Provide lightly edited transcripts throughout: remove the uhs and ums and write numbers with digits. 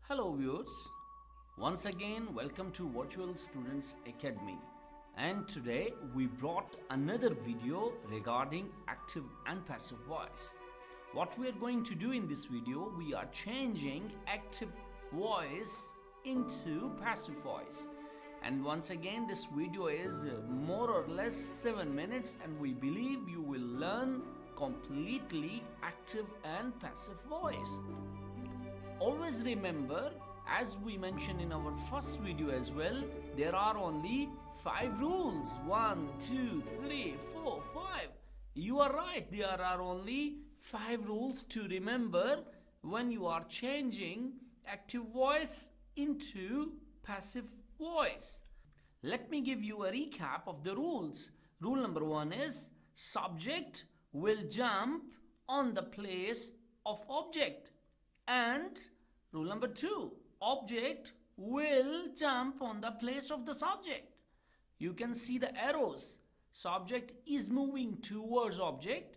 Hello viewers, once again welcome to Virtual Students Academy, and today we brought another video regarding active and passive voice. What we are going to do in this video, we are changing active voice into passive voice. And once again this video is more or less 7 minutes, and we believe you will learn completely active and passive voice. Always remember, as we mentioned in our first video as well, there are only 5 rules. 1, 2, 3, 4, 5. You are right, there are only 5 rules to remember when you are changing active voice into passive voice. Let me give you a recap of the rules. Rule number 1 is subject will jump on the place of object. And rule number 2, object will jump on the place of the subject. You can see the arrows. Subject is moving towards object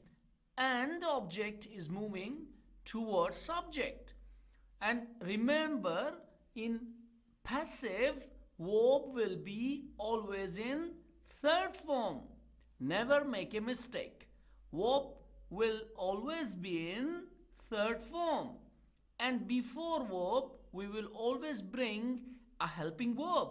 and the object is moving towards subject. And remember, in passive, verb will be always in third form. Never make a mistake. Verb will always be in third form. And before verb, we will always bring a helping verb.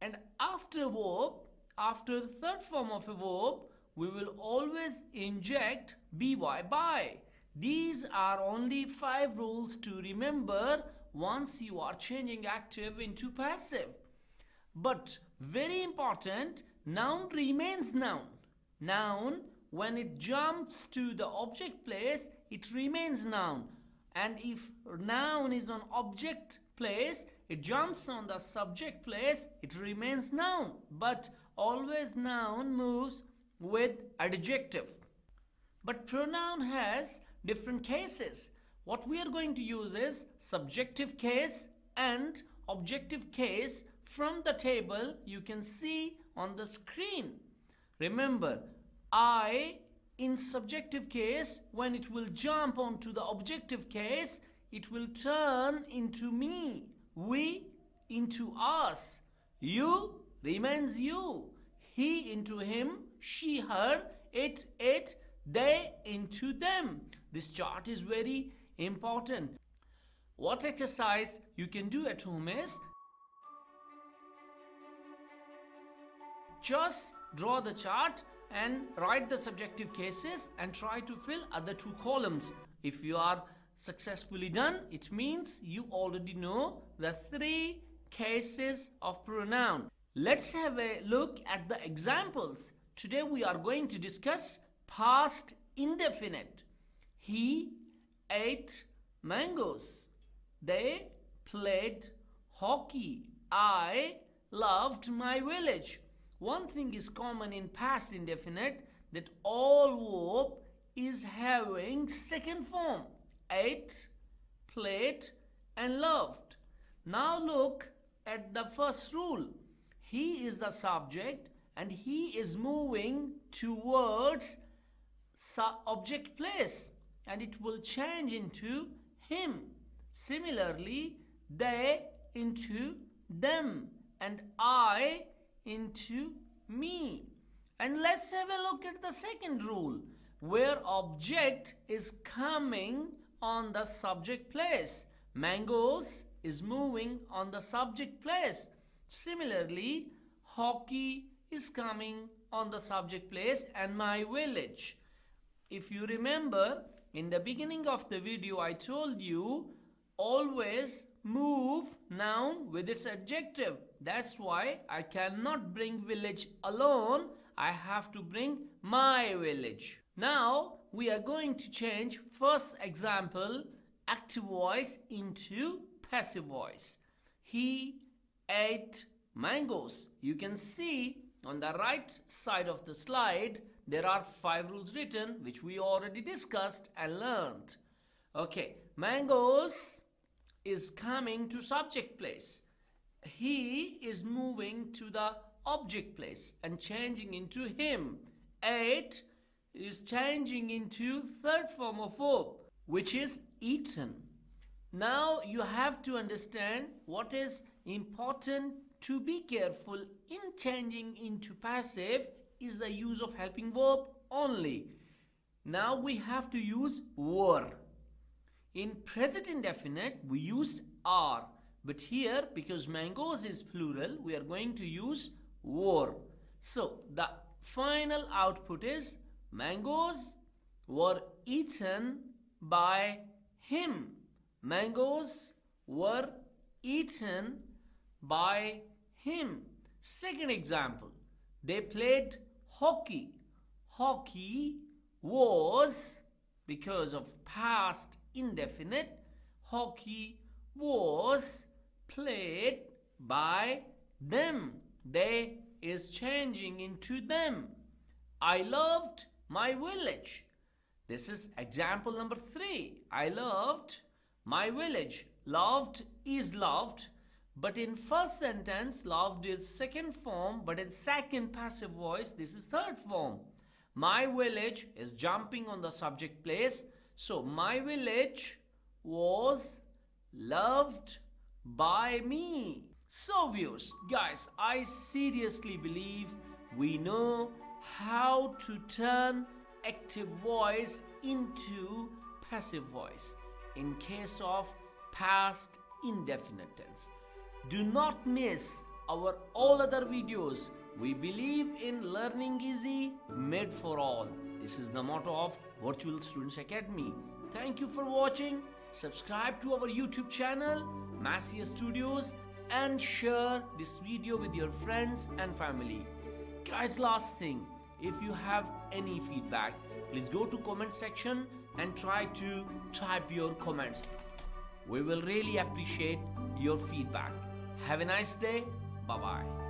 And after verb, after the third form of a verb, we will always inject by. These are only 5 rules to remember once you are changing active into passive. But very important, noun remains noun. Noun, when it jumps to the object place, it remains noun. And if noun is on object place, it jumps on the subject place, it remains noun. But always noun moves with adjective. But pronoun has different cases. What we are going to use is subjective case and objective case from the table you can see on the screen. Remember, I in subjective case, when it will jump onto the objective case, it will turn into me, we into us, you remains you, he into him, she, her, it, they into them. This chart is very important. What exercise you can do at home is just draw the chart and write the subjective cases and try to fill other 2 columns. If you are successfully done, it means you already know the 3 cases of pronoun. Let's have a look at the examples. Today we are going to discuss past indefinite. He ate mangoes. They played hockey. I loved my village. One thing is common in past indefinite, that all verb is having second form. Ate, played and loved. Now look at the first rule. He is the subject and he is moving towards object place and it will change into him. Similarly, they into them and I into me. And let's have a look at the second rule, where object is coming on the subject place. Mangoes is moving on the subject place. Similarly, hockey is coming on the subject place and my village. If you remember, in the beginning of the video I told you, always move noun with its adjective. That's why I cannot bring village alone. I have to bring my village. Now we are going to change first example active voice into passive voice. He ate mangoes. You can see on the right side of the slide there are 5 rules written which we already discussed and learned. Okay, mangoes is coming to subject place. he is moving to the object place and changing into him. Ate is changing into third form of verb, which is eaten. Now you have to understand what is important to be careful in changing into passive is the use of helping verb only. Now we have to use were. In present indefinite we used are, but here because mangoes is plural we are going to use were. So the final output is mangoes were eaten by him. Mangoes were eaten by him. Second example, they played hockey. Hockey was, because of past indefinite, hockey was played by them. They is changing into them. I loved my village. This is example number 3. I loved my village. Loved is loved, but in first sentence loved is second form, but in second passive voice this is third form. My village is jumping on the subject place, so my village was loved by me. So viewers, guys, I seriously believe we know how to turn active voice into passive voice in case of past indefinite tense. Do not miss our all other videos. We believe in learning easy, made for all. This is the motto of Virtual Students Academy. Thank you for watching. Subscribe to our YouTube channel, MEASIA Studios, and share this video with your friends and family. Guys, last thing, if you have any feedback, please go to comment section and try to type your comments. We will really appreciate your feedback. Have a nice day. Bye-bye.